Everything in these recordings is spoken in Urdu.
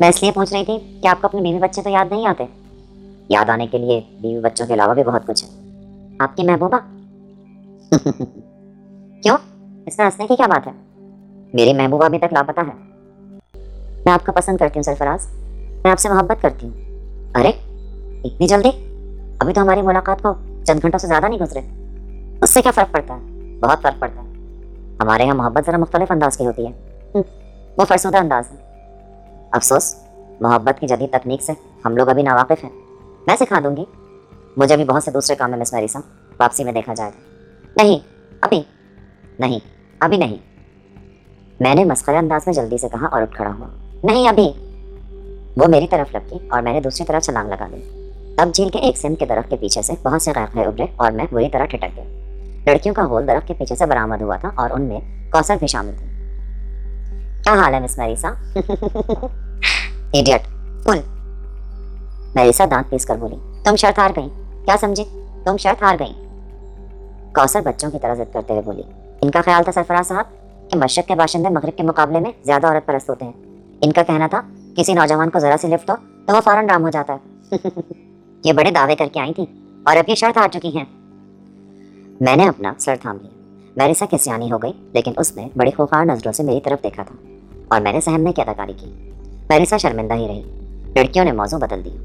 میں اس لیے پوچھ رہی تھی کہ آپ کو اپنے بیوی بچے تو یاد نہیں آتے؟ یاد آنے کے لیے بیوی بچوں کے علاوہ بھی بہت کچھ ہے۔ آپ کی محبوبہ؟ کیوں، اس میں ہنسنے کی کیا بات ہے؟ میری محبوبہ ابھی تک لاپتہ ہے۔ میں آپ کو پسند کرتی ہوں سرفراز، میں آپ سے محبت کرتی ہوں۔ ارے اتنی جلدی؟ ابھی تو ہماری ملاقات کو چند گھنٹوں سے زیادہ نہیں گزرے۔ اس سے کیا فرق پڑتا ہے؟ بہت فرق پڑتا ہے۔ ہمارے یہاں محبت ذرا مختلف انداز کی ہوتی ہے، وہ فرسودہ انداز ہے۔ افسوس، محبت کی جدید تکنیک سے ہم لوگ ابھی ناواقف ہیں۔ میں سکھا دوں گی، مجھے بھی بہت سے دوسرے کام میں مس میریسا، واپسی میں دیکھا جائے گا۔ نہیں ابھی نہیں، ابھی نہیں، میں نے مسخرہ انداز میں جلدی سے کہا اور اٹھ کھڑا ہوا۔ نہیں ابھی۔ وہ میری طرف لپکی اور میں نے دوسری طرف چھلانگ لگا دی۔ تب جھیل کے ایک سمت کے درخت کے پیچھے سے بہت سے قیقڑے ابھرے اور میں بری طرح ٹھٹک گیا۔ لڑکیوں کا ہول درخت کے پیچھے سے برآمد ہوا تھا اور ان میں کوثر بھی شامل تھی۔ کیا حال ہے مس میریسا؟ ایڈیٹ کل۔ میریسا دانت پیس کر بولی، تم شرط ہار گئی۔ کیا سمجھی؟ تم شرط ہار گئی۔ کوثر بچوں کی طرح ضد کرتے ہوئے بولی، ان کا خیال تھا سرفراز صاحب کہ مشرق کے باشندے مغرب کے مقابلے میں زیادہ عورت پرست ہوتے ہیں۔ ان کا کہنا تھا کسی نوجوان کو ذرا سی لفٹ ہو تو وہ فوراً رام ہو جاتا ہے۔ یہ بڑے دعوے کر کے آئی تھی اور اب یہ شرط ہار چکی ہیں۔ میں نے اپنا سر تھام لیا۔ میریسا کسیانی ہو گئی، لیکن اس نے بڑی خوفار نظروں سے میری طرف دیکھا تھا اور میں نے سہمنے کی اداکاری کی۔ میریسا شرمندہ ہی رہی۔ لڑکیوں نے موضوع بدل دیا،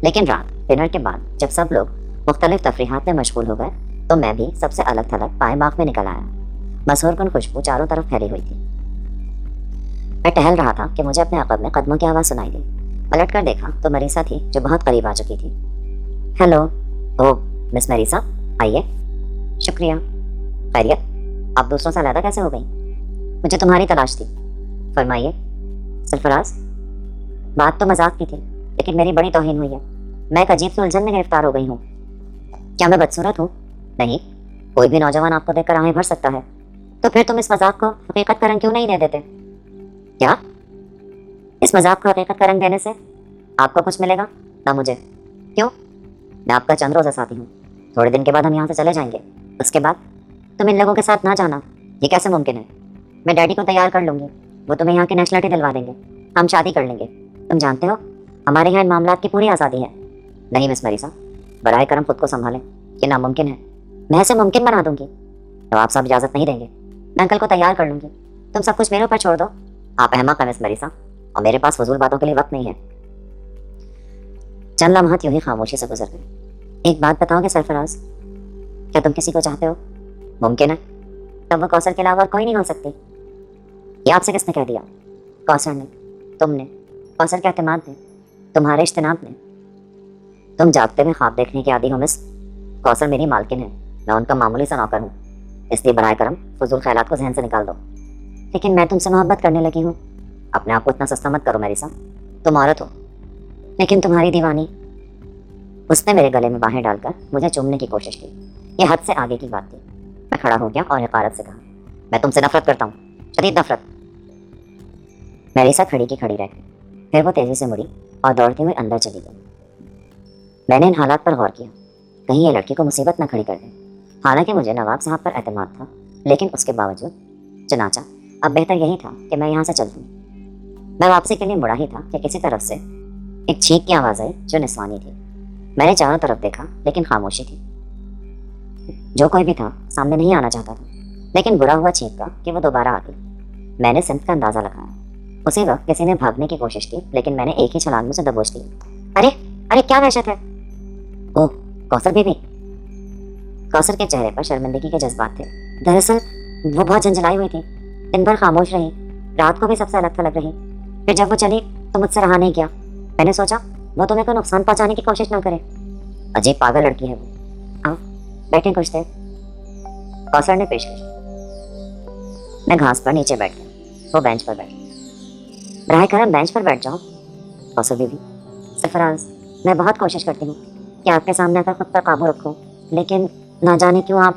لیکن رات ڈنر کے بعد جب سب لوگ مختلف تفریحات میں مشغول ہو گئے تو میں بھی سب سے الگ تھلگ پائے باغ میں نکل آیا۔ مسحور کن خوشبو چاروں طرف پھیلی ہوئی تھی۔ میں ٹہل رہا تھا کہ مجھے اپنے عقب میں قدموں کی آواز سنائی دی۔ پلٹ کر دیکھا تو میریسا تھی جو بہت قریب آ چکی تھی۔ ہیلو، او مس میریسا، آئیے۔ شکریہ۔ خیریت؟ آپ دوسروں سے علیحدہ کیسے ہو گئی؟ مجھے تمہاری تلاش تھی۔ فرمائیے سرفراز۔ بات تو مذاق کی تھی، لیکن میری بڑی توہین ہوئی ہے۔ میں ایک عجیب سی الجھن میں گرفتار ہو گئی ہوں۔ کیا میں بدصورت ہوں؟ نہیں، کوئی بھی نوجوان آپ کو دیکھ کر آہیں بھر سکتا ہے۔ تو پھر تم اس مذاق کو حقیقت کا رنگ کیوں نہیں دے دیتے؟ کیا؟ اس مذاق کو حقیقت کا رنگ دینے سے آپ کو کچھ ملے گا؟ نہ مجھے۔ کیوں؟ میں آپ کا چند روزہ ساتھی ہوں۔ تھوڑے دن کے بعد ہم یہاں سے چلے جائیں گے۔ اس کے بعد تم ان لوگوں کے ساتھ نہ جانا۔ یہ کیسے ممکن ہے؟ میں ڈیڈی کو تیار کر لوں گی، وہ تمہیں یہاں کی نیشنلٹی دلوا دیں گے، ہم شادی کر لیں گے۔ تم جانتے ہو ہمارے یہاں ان معاملات کی پوری آزادی ہے۔ نہیں مس میریسا، برائے کرم خود کو سنبھالیں، یہ ناممکن ہے۔ میں اسے ممکن بنا دوں گی۔ نواب صاحب اجازت نہیں دیں گے۔ میں انکل کو تیار کر لوں گی، تم سب کچھ میرے اوپر چھوڑ دو۔ آپ احمق ہیں مس میریسا، اور میرے پاس فضول باتوں کے لیے وقت نہیں ہے۔ چند لمحات یوں ہی خاموشی سے گزر گئے۔ ایک بات بتاؤ گے سرفراز، کیا تم کسی کو چاہتے ہو؟ ممکن ہے، تب وہ کوثر کے علاوہ اور کوئی نہیں ہو سکتی۔ یہ آپ سے کس نے کہہ دیا؟ کوثر نے، تم نے، کوثر کے اعتماد نے، تمہارے اجتناب نے۔ تم جاگتے میں خواب دیکھنے کے عادی ہو مس۔ کوثر میری مالکن ہے، میں ان کا معمولی سا نوکر ہوں، اس لیے برائے کرم فضول خیالات کو ذہن سے نکال دو۔ لیکن میں تم سے محبت کرنے لگی ہوں۔ اپنے آپ کو اتنا سستا مت کرو میریسا، تم عورت ہو، لیکن تمہاری دیوانی۔ اس نے میرے گلے میں باہیں ڈال کر مجھے چومنے کی کوشش کی۔ یہ حد سے آگے کی بات تھی۔ میں کھڑا ہو گیا اور حقارت سے کہا، میں تم سے نفرت کرتا ہوں، شدید نفرت۔ میریسا کھڑی کی کھڑی رہ گئی، پھر وہ تیزی سے مڑی اور دوڑتی ہوئی اندر چلی گئی۔ میں نے ان حالات پر غور کیا، کہیں یہ لڑکی کو مصیبت نہ کھڑی کر دے۔ حالانکہ مجھے نواب صاحب پر اعتماد تھا، لیکن اس کے باوجود چنانچہ اب بہتر یہی تھا کہ میں یہاں سے چل دوں۔ میں واپسی کے لیے مڑا ہی تھا کہ کسی طرف سے ایک چھینک کی آواز آئی جو نسوانی تھی۔ میں نے چاروں طرف دیکھا، لیکن خاموشی تھی۔ جو کوئی بھی تھا سامنے نہیں آنا چاہتا تھا، لیکن برا ہوا چھینک کا کہ وہ دوبارہ آ گئی۔ میں نے سمت کا اندازہ لگایا۔ اسی وقت کسی نے بھاگنے کی کوشش کی، لیکن میں نے ایک ہی چھلانگ میں اسے دبوچ لی۔ ارے ارے، کیا وحشت ہے! اوہ کوثر بیوی! کوثر کے چہرے پر شرمندگی کے جذبات تھے۔ دراصل وہ بہت جھنجھلائی ہوئی تھی، دن بھر خاموش رہی، رات کو بھی سب سے الگ تھلگ رہی۔ پھر جب وہ چلی تو مجھ سے رہا نہیں کیا۔ میں نے سوچا وہ تمہیں کوئی نقصان پہنچانے کی کوشش نہ کرے۔ عجیب پاگل لڑکی ہے وہ۔ آؤ بیٹھیں کچھ دیر، کوثر نے پیش کی۔ میں گھاس پر نیچے بیٹھ گیا، وہ بینچ پر بیٹھ۔ براہ کرم بینچ پر بیٹھ جاؤ کوثر بیوی۔ سرفراز، میں بہت کوشش کرتی ہوں کہ آپ کے سامنے آ کر خود پر قابو رکھوں، لیکن نہ جانے کیوں آپ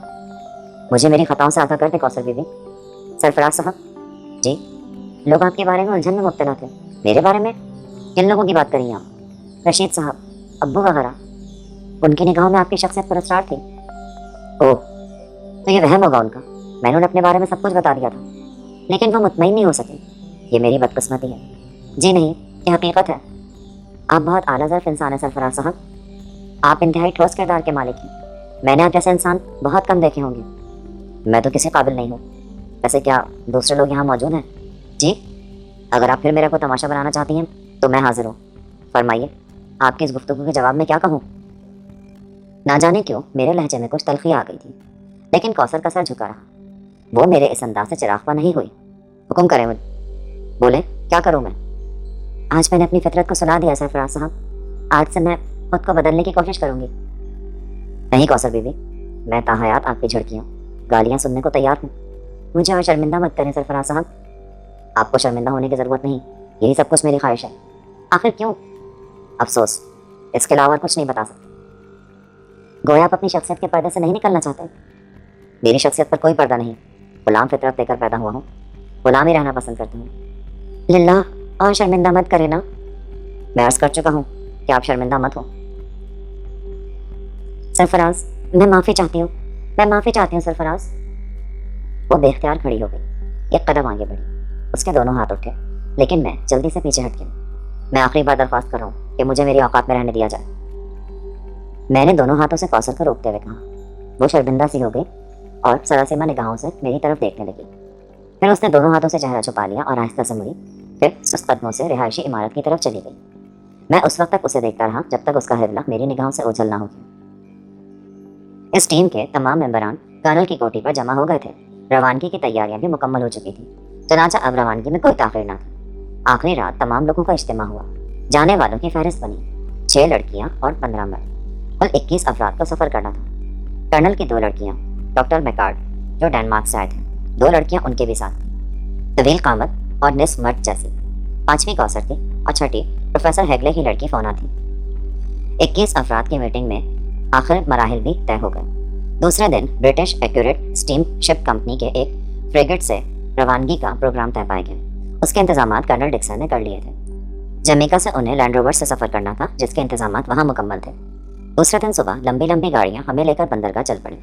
مجھے میری خطاؤں سے آگاہ کر دیں کوثر بیوی۔ سرفراز صاحب جی، لوگ آپ کے بارے میں الجھن میں مبتلا تھے۔ میرے بارے میں؟ کن لوگوں کی بات کر رہی ہیں آپ؟ رشید صاحب، ابو وغیرہ؟ ان کی نگاہوں میں آپ کی شخصیت پراسرار تھی۔ اوہ، تو یہ وہم ہوگا ان کا۔ میں نے انہیں اپنے بارے میں سب کچھ بتا دیا تھا، لیکن وہ مطمئن نہیں ہو سکے۔ یہ میری بدقسمتی ہے۔ جی نہیں، یہ حقیقت ہے۔ آپ بہت اعلیٰ ظرف انسان ہیں سرفراز صاحب، آپ انتہائی ٹھوس کردار کے مالک ہیں۔ میں نے آپ جیسے انسان بہت کم دیکھے ہوں گے، میں تو کسی قابل نہیں ہوں۔ ویسے کیا دوسرے لوگ یہاں موجود ہیں؟ جی، اگر آپ پھر میرا کوئی تماشا بنانا چاہتی ہیں تو میں حاضر ہوں۔ فرمائیے، آپ کی اس گفتگو کے جواب میں کیا کہوں؟ نہ جانے کیوں میرے لہجے میں کچھ تلخی آ گئی تھی، لیکن کوثر کا سر جھکا رہا۔ وہ میرے اس انداز سے چراغ پا نہیں ہوئی۔ حکم کریں مجھے، بولے کیا کروں میں؟ آج میں نے اپنی فطرت کو سنا دیا سرفراز صاحب، آج سے میں خود کو بدلنے کی کوشش کروں گی۔ نہیں کوثر بیوی، میں تاحیات آپ کی جھڑکیاں گالیاں سننے کو تیار ہوں۔ مجھے اور شرمندہ مت کریں سرفراز صاحب، آپ کو شرمندہ ہونے کی ضرورت نہیں، یہی سب کچھ میری خواہش ہے۔ آخر کیوں؟ افسوس، اس کے علاوہ کچھ نہیں بتا سکتے۔ گویا آپ اپنی شخصیت کے پردے سے نہیں نکلنا چاہتے۔ میری شخصیت پر کوئی پردہ نہیں، غلام فطرت لے کر پیدا ہوا ہوں، غلام ہی رہنا پسند کرتا ہوں۔ للہ، اور شرمندہ مت کرے نا، میں عرض کر چکا ہوں کہ آپ شرمندہ مت ہو۔ سرفراز، میں معافی چاہتی ہوں، میں معافی چاہتی ہوں سرفراز۔ وہ بے اختیار کھڑی ہو گئی، ایک قدم آگے بڑھی، اس کے دونوں ہاتھ اٹھے، لیکن میں جلدی سے پیچھے ہٹ گئی۔ میں آخری بار درخواست کر رہا ہوں کہ مجھے میری اوقات میں رہنے دیا جائے۔ میں نے دونوں ہاتھوں سے کوثر کو روکتے ہوئے کہا۔ وہ شرمندہ سی ہو گئی اور سراسیمہ نگاہوں سے میری طرف دیکھنے لگی۔ پھر اس نے دونوں ہاتھوں سے چہرہ چھپا لیا اور آہستہ سے مڑی، پھر سست قدموں سے رہائشی عمارت کی طرف چلی گئی۔ میں اس وقت تک اسے دیکھتا رہا جب تک اس کا حوالہ میری نگاہوں سے اوجھل نہ ہو گیا۔ اس ٹیم کے تمام ممبران کرنل کی کوٹھی پر جمع ہو گئے تھے۔ روانگی کی تیاریاں بھی مکمل ہو چکی تھیں، چنانچہ اب روانگی میں کوئی تاخیر نہ تھی۔ آخری رات تمام لوگوں کا اجتماع ہوا، جانے والوں کی فہرست بنی، 6 لڑکیاں اور 15 مرد، کل 21 افراد کو سفر کرنا تھا۔ کرنل کی 2 لڑکیاں، ڈاکٹر میکارڈ جو ڈینمارک سے آئے تھے، 2 لڑکیاں ان کے بھی ساتھ، طویل قامت اور نصف مرد جیسی، 5ویں کوثر تھی اور 6ٹھی پروفیسر ہیگلے کی لڑکی فونا تھی۔ 21 افراد کی میٹنگ میں آخر مراحل بھی طے ہو گئے۔ دوسرے دن برٹش ایکوریٹ اسٹیم شپ کمپنی کے ایک فریگیٹ سے روانگی کا پروگرام طے پائے گئے۔ اس کے انتظامات کرنل ڈکسن نے کر لیے تھے۔ جمیکا سے انہیں لینڈ روور سے سفر کرنا تھا، جس کے انتظامات وہاں مکمل تھے۔ دوسرے دن صبح لمبی لمبی گاڑیاں ہمیں لے کر بندرگاہ چل پڑیں۔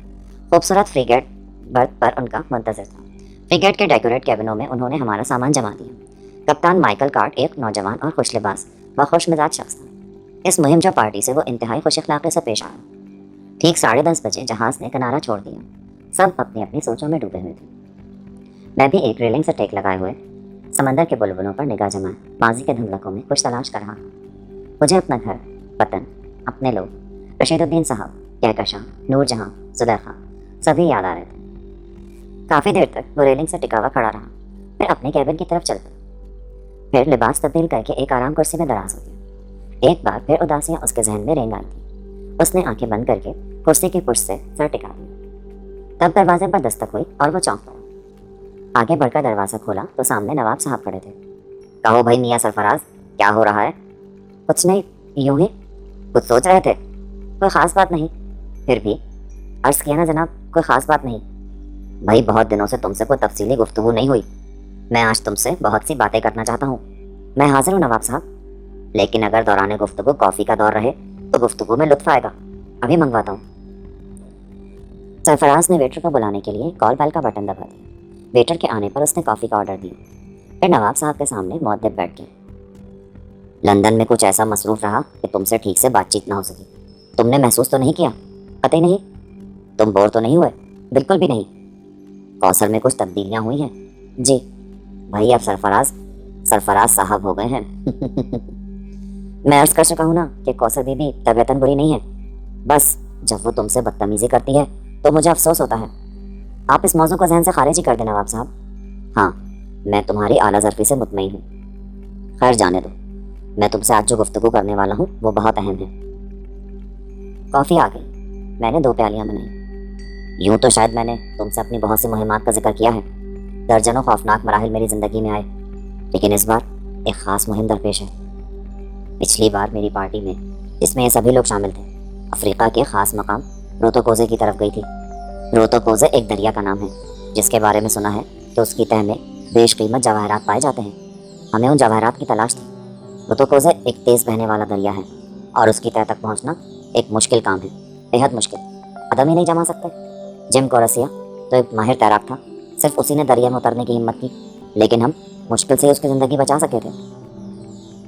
خوبصورت فریگیٹ برتھ پر ان کا منتظر تھا۔ فریگیٹ کے ڈیکوریٹ کیبنوں میں انہوں نے ہمارا سامان جما دیا۔ کپتان مائیکل کارٹ ایک نوجوان اور خوش لباس و خوش مزاج شخص تھا۔ اس مہم جو پارٹی سے وہ انتہائی خوش اخلاقی سے پیش آیا۔ ٹھیک 10:30 بجے جہاز نے کنارہ چھوڑ دیا۔ سب اپنی اپنی سوچوں میں ڈوبے ہوئے تھے۔ میں بھی ایک ریلنگ سے ٹیک لگائے ہوئے سمندر کے بلبلوں پر نگاہ جمائے ماضی کے دھندلکوں میں کچھ تلاش کر رہا۔ مجھے اپنا گھر، وطن، اپنے لوگ، رشید الدین صاحب، کہکشاں، نور جہاں، زلیخا، سبھی یاد آ رہے تھے۔ کافی دیر تک وہ ریلنگ سے ٹکا ہوا کھڑا رہا، پھر اپنے کیبن کی طرف چل پڑا، پھر لباس تبدیل کر کے ایک آرام کرسی میں دراز ہو گیا۔ ایک بار پھر اداسیاں اس کے ذہن میں رینگ آئی تھیں۔ اس نے آنکھیں بند کر کے کرسی کی پشت سے سر ٹکا دیا۔ تب دروازے پر دستک ہوئی اور وہ چونک پڑا۔ آگے بڑھ کر دروازہ کھولا تو سامنے نواب صاحب کھڑے تھے۔ کہو بھائی میاں سرفراز، کیا ہو رہا ہے؟ کچھ نہیں، یوں ہی کچھ سوچ رہے تھے؟ کوئی خاص بات نہیں، پھر بھی عرض کیا نا جناب، کوئی خاص بات نہیں۔ بھائی بہت دنوں سے تم سے کوئی تفصیلی گفتگو نہیں ہوئی، میں آج تم سے بہت سی باتیں کرنا چاہتا ہوں۔ میں حاضر ہوں نواب صاحب، لیکن اگر دوران گفتگو کافی کا دور رہے تو گفتگو میں لطف آئے گا۔ ابھی منگواتا ہوں۔ سرفراز نے ویٹر کو بلانے کے لیے کال بیل کا بٹن دبا دیا۔ ویٹر کے آنے پر اس نے کافی کا آرڈر دیا، پھر نواب صاحب کے سامنے مؤدب بیٹھ گیا۔ لندن میں کچھ ایسا مصروف رہا کہ تم سے ٹھیک سے بات چیت نہ ہو سکی۔ تم نے محسوس تو نہیں کیا؟ قطعی نہیں۔ تم بور تو نہیں ہوئے؟ بالکل بھی نہیں۔ کوثر میں کچھ تبدیلیاں ہوئی ہیں؟ جی بھائی، اب سرفراز صاحب ہو گئے ہیں۔ میں عرض کر چکا ہوں نا کہ کوثر بی بی طبیعتاً بری نہیں ہے، بس جب وہ تم سے بدتمیزی کرتی ہے تو مجھے افسوس ہوتا ہے۔ آپ اس موضوع کو ذہن سے خارج ہی کر دیں نواب صاحب۔ ہاں، میں تمہاری اعلیٰ ظرفی سے مطمئن ہوں۔ خیر جانے دو، میں تم سے آج جو گفتگو کرنے والا ہوں وہ بہت اہم ہے۔ کافی آ گئی، میں نے 2 پیالیاں بنائیں۔ یوں تو شاید میں نے تم سے اپنی بہت سی مہمات کا ذکر کیا ہے، درجنوں خوفناک مراحل میری زندگی میں آئے، لیکن اس بار ایک خاص مہم درپیش ہے۔ پچھلی بار میری پارٹی میں، جس میں یہ سبھی لوگ شامل تھے، افریقہ کے خاص مقام روتوکوزے کی طرف گئی تھی۔ روتوکوزے ایک دریا کا نام ہے جس کے بارے میں سنا ہے کہ اس کی تہہ میں بیش قیمت جواہرات پائے جاتے ہیں۔ ہمیں ان جواہرات کی تلاش تھی۔ روتوکوزے ایک تیز بہنے والا دریا ہے اور اس کی تہہ تک پہنچنا ایک مشکل کام ہے، بےحد مشکل۔ قدم ہی نہیں جما سکتے۔ جم کورسیا تو ایک ماہر تیراک تھا، صرف اسی نے دریا میں اترنے کی ہمت کی، لیکن ہم مشکل سے اس کی زندگی بچا سکے تھے۔